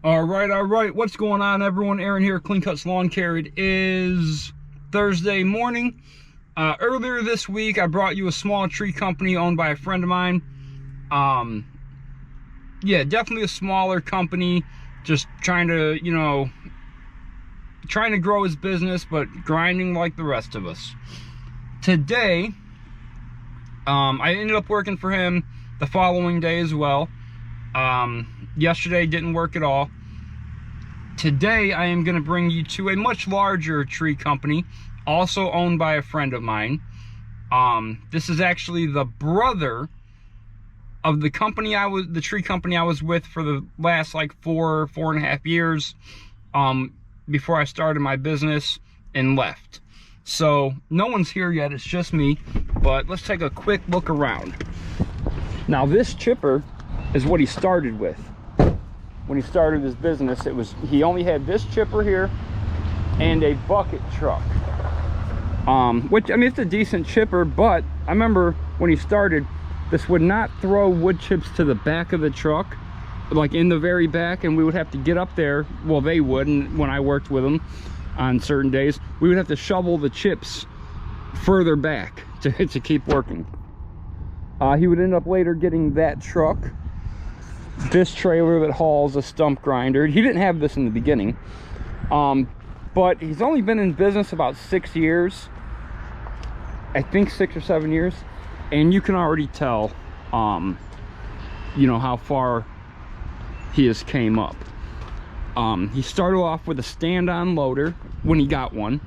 All right. What's going on, everyone? Aaron here, Clean Cuts Lawn Care. It is Thursday morning. Earlier this week, I brought you a small tree company owned by a friend of mine. Yeah, definitely a smaller company, just trying to, trying to grow his business, but grinding like the rest of us. Today, I ended up working for him the following day as well. Yesterday didn't work at all. Today I am going to bring you to a much larger tree company, also owned by a friend of mine. This is actually the brother of the company the tree company I was with for the last like four and a half years, before I started my business and left. So no one's here yet, it's just me, but let's take a quick look around. Now this chipper is what he started with. When he started his business, he only had this chipper here and a bucket truck. Which, I mean, it's a decent chipper, but I remember when he started, this would not throw wood chips to the back of the truck, like in the very back, and we would have to get up there. Well, they would, and when I worked with them on certain days, we would have to shovel the chips further back to keep working. He would end up later getting that truck, this trailer that hauls a stump grinder. He didn't have this in the beginning, but he's only been in business about 6 years, I think 6 or 7 years, and you can already tell how far he has came up. He started off with a stand-on loader when he got one,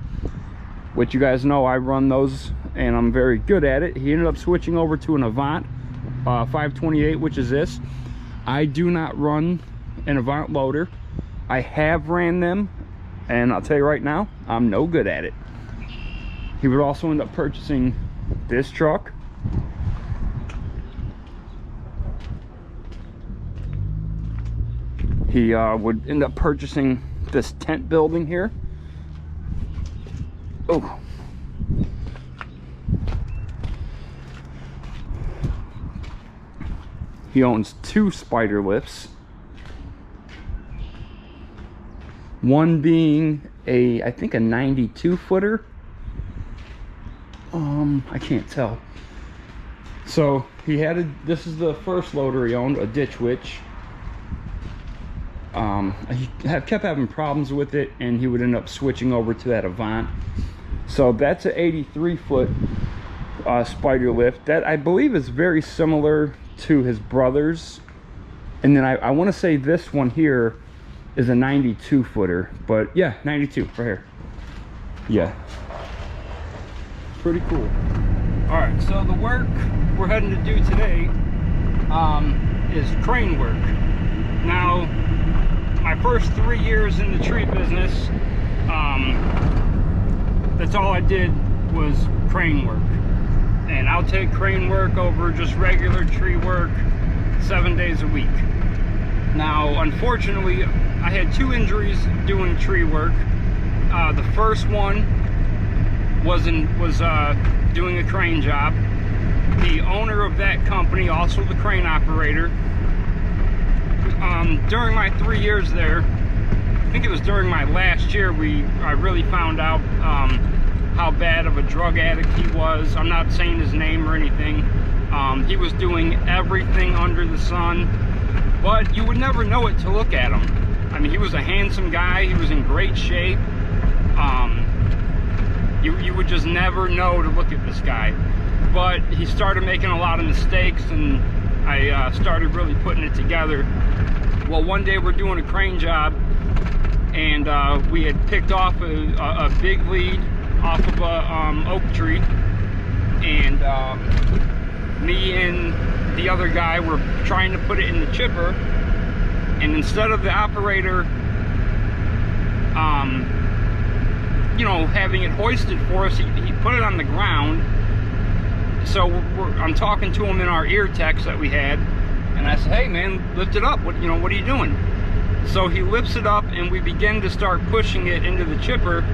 which you guys know I run those and I'm very good at it. He ended up switching over to an Avant 528, which is this. I do not run an Avant loader. I have ran them, and I'll tell you right now, I'm no good at it. He would also end up purchasing this truck. He would end up purchasing this tent building here. Oh. He owns 2 spider lifts. One being I think a 92 footer. I can't tell. So he had this is the first loader he owned, a Ditch Witch. He kept having problems with it, and he would end up switching over to that Avant. So that's an 83 foot spider lift that I believe is very similar to his brother's. And then I want to say this one here is a 92 footer, but yeah, 92 right here. Yeah, pretty cool. All right, so the work we're heading to do today is crane work. Now, my first 3 years in the tree business, that's all I did was crane work. And I'll take crane work over just regular tree work 7 days a week. Now, unfortunately, I had 2 injuries doing tree work. The first one was doing a crane job. The owner of that company, also the crane operator, during my 3 years there, I think it was during my last year, I really found out how bad of a drug addict he was. I'm not saying his name or anything. He was doing everything under the sun, but you would never know it to look at him. I mean, he was a handsome guy. He was in great shape. You would just never know to look at this guy. But he started making a lot of mistakes, and I started really putting it together. Well, one day we're doing a crane job, and we had picked off a big lead off of a oak tree, and me and the other guy were trying to put it in the chipper, and instead of the operator having it hoisted for us, he put it on the ground. So I'm talking to him in our ear text that we had, and I said, hey man, lift it up. What are you doing? So he lifts it up, and we begin to start pushing it into the chipper.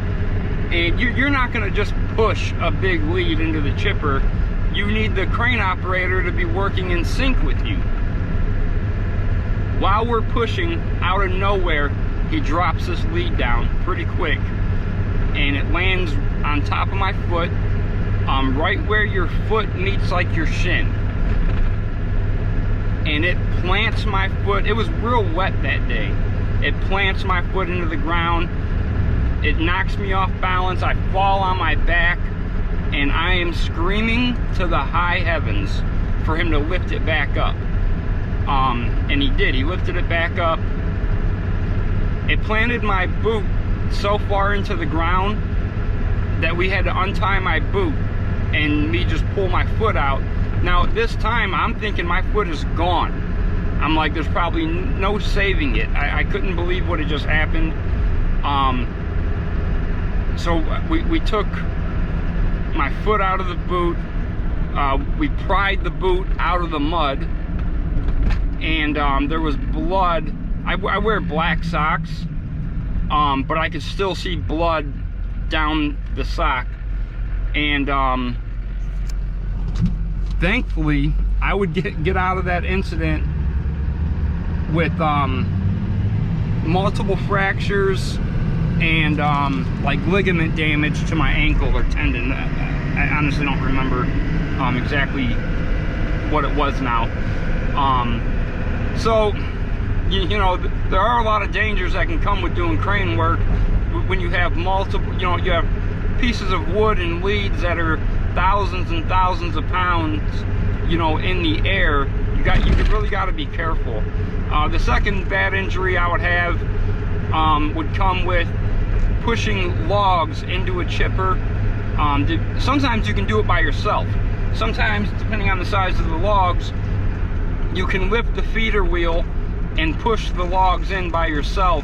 And you're not going to just push a big lead into the chipper. You need the crane operator to be working in sync with you. while we're pushing, out of nowhere, he drops this lead down pretty quick, and it lands on top of my foot, right where your foot meets like your shin. And it plants my foot. It was real wet that day. It plants my foot into the ground. It knocks me off balance. I fall on my back, and I am screaming to the high heavens for him to lift it back up. And he did. He lifted it back up. It planted my boot so far into the ground that we had to untie my boot and me just pull my foot out. Now this time I'm thinking my foot is gone. I'm like, there's probably no saving it. I couldn't believe what had just happened. So we took my foot out of the boot. We pried the boot out of the mud, and there was blood. I wear black socks, but I could still see blood down the sock. And thankfully, I would get out of that incident with multiple fractures and like ligament damage to my ankle or tendon. I honestly don't remember exactly what it was now. So you know, there are a lot of dangers that can come with doing crane work when you have multiple, you know, you have pieces of wood and leads that are thousands and thousands of pounds, you know, in the air. You really got to be careful. The second bad injury I would have would come with pushing logs into a chipper. Sometimes you can do it by yourself. Sometimes, depending on the size of the logs, you can lift the feeder wheel and push the logs in by yourself.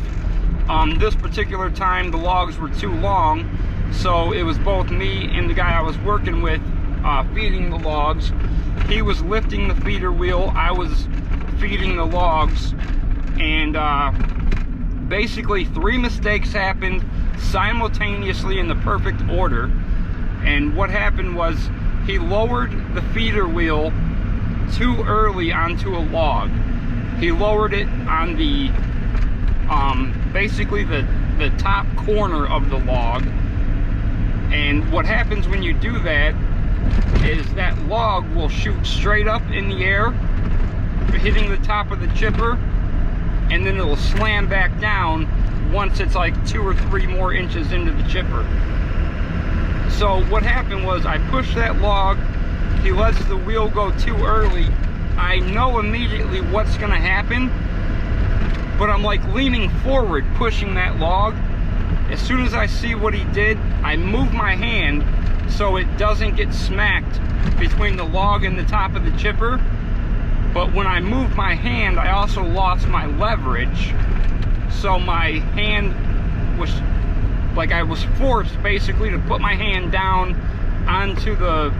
This particular time, the logs were too long, so it was both me and the guy I was working with feeding the logs. He was lifting the feeder wheel, I was feeding the logs, and basically 3 mistakes happened simultaneously in the perfect order. And what happened was he lowered the feeder wheel too early onto a log. He lowered it on the basically the top corner of the log. And what happens when you do that is that log will shoot straight up in the air, hitting the top of the chipper, and then it'll slam back down once it's like 2 or 3 more inches into the chipper. So what happened was I pushed that log, he lets the wheel go too early. I know immediately what's gonna happen, but I'm like leaning forward, pushing that log. As soon as I see what he did, I move my hand so it doesn't get smacked between the log and the top of the chipper. But when I moved my hand, I also lost my leverage. So my hand was, like, I was forced basically to put my hand down onto the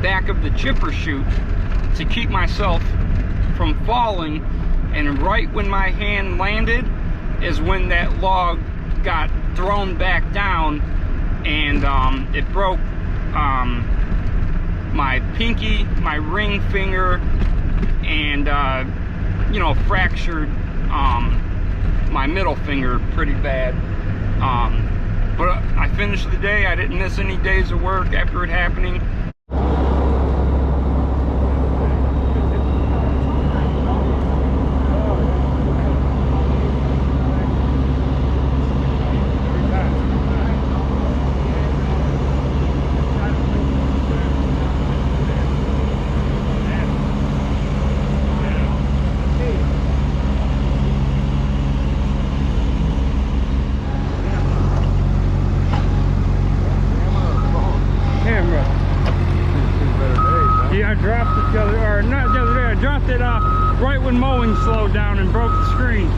back of the chipper chute to keep myself from falling. And right when my hand landed is when that log got thrown back down, and it broke my pinky, my ring finger, and you know, fractured my middle finger pretty bad. But I finished the day. I didn't miss any days of work after it happening. Dropped it right when mowing slowed down and broke the screen.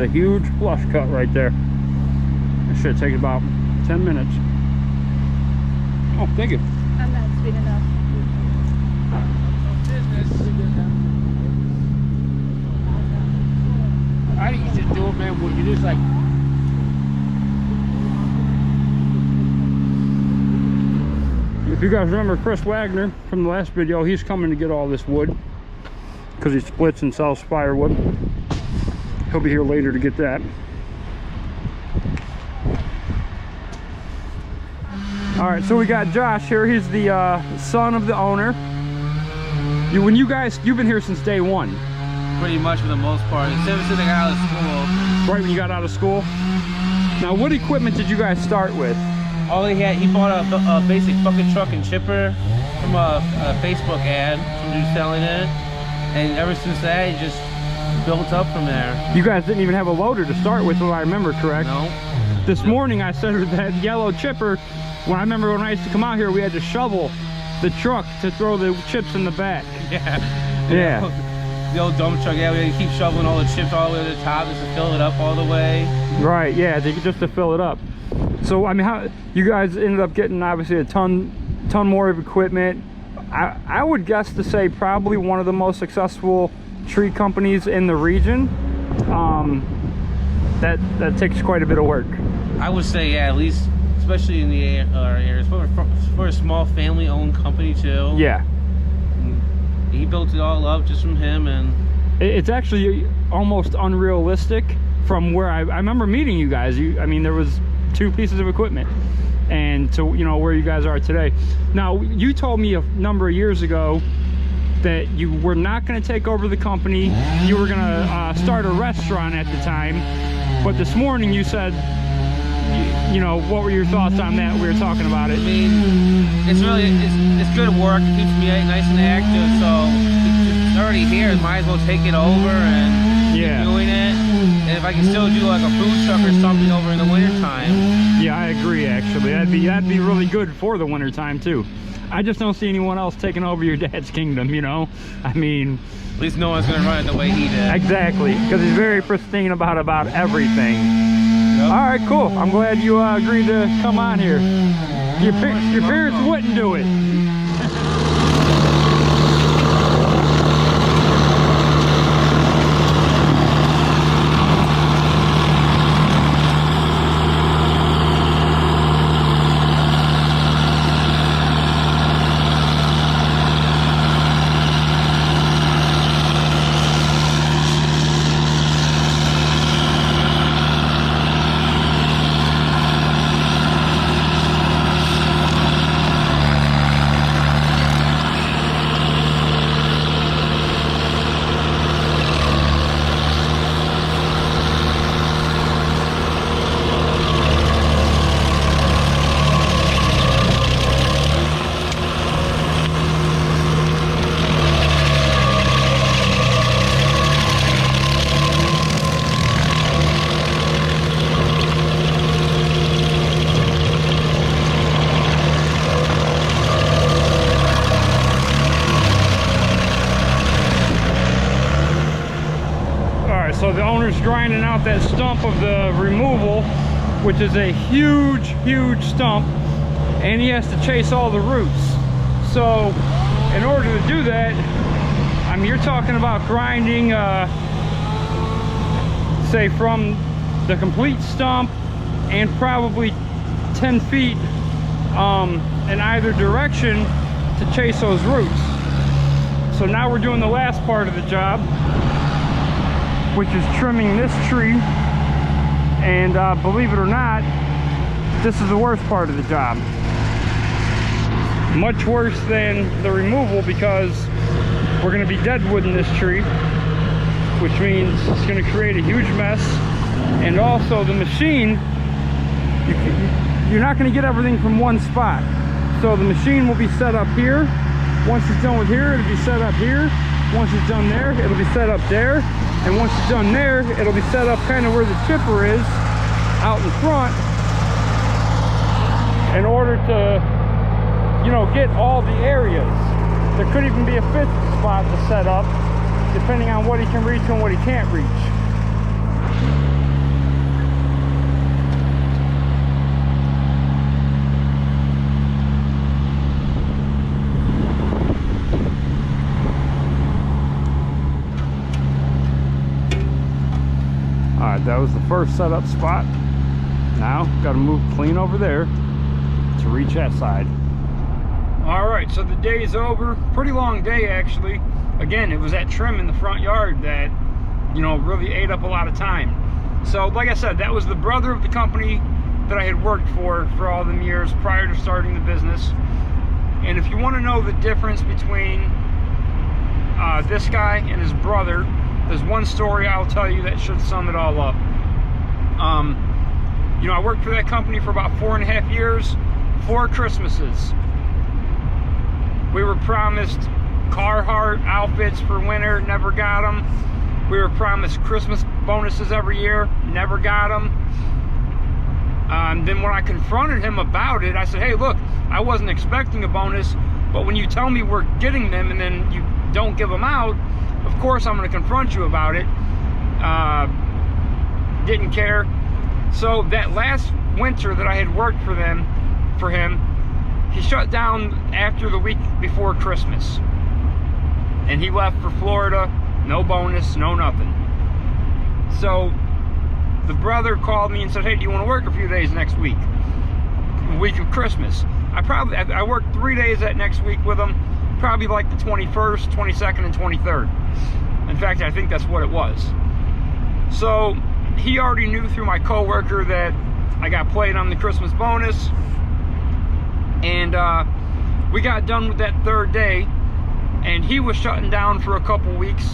a huge flush cut right there. It should take about 10 minutes. Oh, thank you. I'm not sweet enough. I used to do it, man, when you just like. If you guys remember Chris Wagner from the last video, he's coming to get all this wood because he splits and sells firewood. He'll be here later to get that. All right, so we got Josh here. He's the son of the owner. You've been here since day one. Pretty much for the most part. Ever since I got out of school. Right when you got out of school? Now, what equipment did you guys start with? All he bought a basic bucket truck and chipper from a Facebook ad from dude selling it. And ever since that, he just built up from there. You guys didn't even have a loader to start with, if I remember correct. No. This morning I said with that yellow chipper, when I used to come out here, we had to shovel the truck to throw the chips in the back. Yeah. Yeah. The old dump truck, yeah, we had to keep shoveling all the chips all the way to the top just to fill it up all the way. Right, yeah, just to fill it up. So, I mean, how you guys ended up getting obviously a ton more of equipment. I would guess to say probably one of the most successful tree companies in the region. That takes quite a bit of work. I would say, yeah, at least, especially in the areas for a small family-owned company too. Yeah. He built it all up just from him, and it's actually almost unrealistic from where I remember meeting you guys. I mean, there was 2 pieces of equipment, and to where you guys are today. Now, you told me a number of years ago that you were not going to take over the company. You were going to start a restaurant at the time, but this morning you said, what were your thoughts on that? We were talking about it. I mean, it's good work. It keeps me nice and active, so it's already here. Might as well take it over and keep doing it. And if I can still do like a food truck or something over in the wintertime. Yeah, I agree, actually. That'd be really good for the wintertime too. I just don't see anyone else taking over your dad's kingdom, I mean, at least no one's gonna run it the way he did. Exactly, because he's very pristine about everything. Yep. All right, cool. I'm glad you agreed to come on here. Your parents wouldn't do it. So the owner's grinding out that stump of the removal, which is a huge stump, and he has to chase all the roots. So in order to do that, I mean, you're talking about grinding, say from the complete stump and probably 10 feet in either direction to chase those roots. So now we're doing the last part of the job, which is trimming this tree. And believe it or not, this is the worst part of the job. Much worse than the removal, because we're going to be deadwooding this tree, which means it's going to create a huge mess. And also the machine, you're not going to get everything from one spot. So the machine will be set up here. Once it's done with here, it'll be set up here. Once it's done there, it'll be set up there. And once it's done there, it'll be set up kind of where the chipper is, out in front, in order to, you know, get all the areas. There could even be a fifth spot to set up, depending on what he can reach and what he can't reach. side. That was the first setup spot. Now got to move clean over there to reach that side. All right, so the day's over. Pretty long day actually. Again, it was that trim in the front yard that, you know, really ate up a lot of time. So like I said, that was the brother of the company that I had worked for all them years prior to starting the business. And if you want to know the difference between this guy and his brother, there's one story I'll tell you that should sum it all up. You know, I worked for that company for about 4.5 years, 4 Christmases. We were promised Carhartt outfits for winter, never got them. We were promised Christmas bonuses every year, never got them. Then when I confronted him about it, I said, hey, look, I wasn't expecting a bonus, but when you tell me we're getting them and then you don't give them out, of course I'm going to confront you about it. Didn't care. So that last winter that I had worked for him, he shut down after the week before Christmas. And he left for Florida, no bonus, no nothing. So the brother called me and said, hey, do you want to work a few days next week? The week of Christmas. I worked 3 days that next week with him, probably like the 21st, 22nd, and 23rd. In fact, I think that's what it was. So he already knew through my coworker that I got played on the Christmas bonus. And we got done with that 3rd day, and he was shutting down for a couple weeks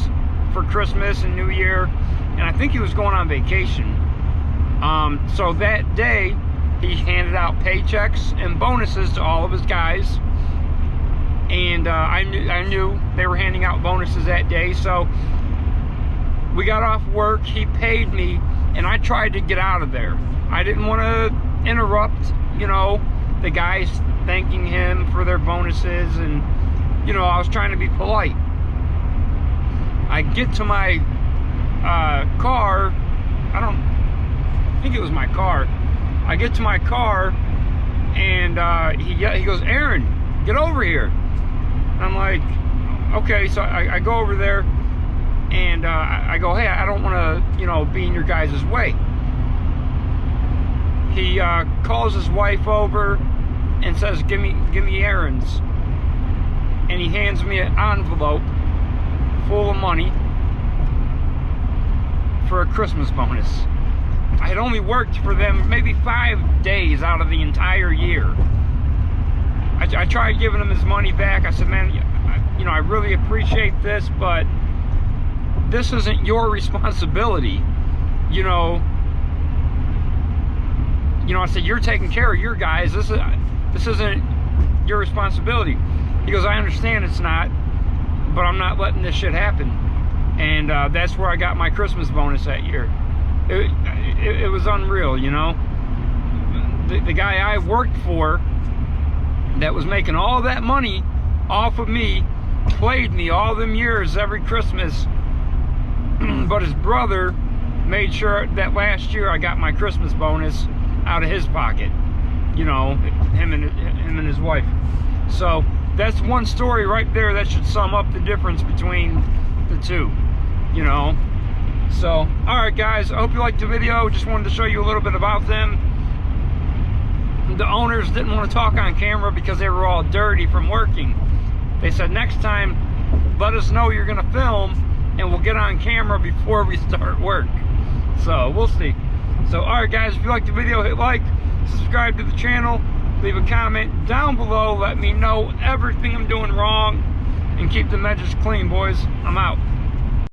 for Christmas and New Year, and I think he was going on vacation. So that day he handed out paychecks and bonuses to all of his guys, and I knew they were handing out bonuses that day. So we got off work, he paid me, and I tried to get out of there. I didn't want to interrupt, you know, the guys thanking him for their bonuses, and you know, I was trying to be polite. I get to my car. I think it was my car. I get to my car, and he goes, Aaron, get over here. And I'm like, okay. So I go over there, and I go, hey, I don't want to, you know, be in your guys' way. He calls his wife over and says, give me Aaron's. And he hands me an envelope full of money for a Christmas bonus. I had only worked for them maybe 5 days out of the entire year. I tried giving him his money back. I said, man, you know, I really appreciate this, but this isn't your responsibility. You know, I said, you're taking care of your guys. This isn't your responsibility. He goes, I understand it's not, but I'm not letting this shit happen. And that's where I got my Christmas bonus that year. It was unreal, you know. The guy I worked for that was making all that money off of me played me all them years every Christmas. But his brother made sure that last year I got my Christmas bonus out of his pocket. You know, him and his wife. So that's one story right there that should sum up the difference between the two, you know. So, alright guys, I hope you liked the video. Just wanted to show you a little bit about them. The owners didn't want to talk on camera because they were all dirty from working. They said, next time, let us know you're going to film, and we'll get on camera before we start work. So, we'll see. So, alright guys, if you liked the video, hit like, subscribe to the channel, leave a comment down below, let me know everything I'm doing wrong, and keep the edges clean, boys. I'm out.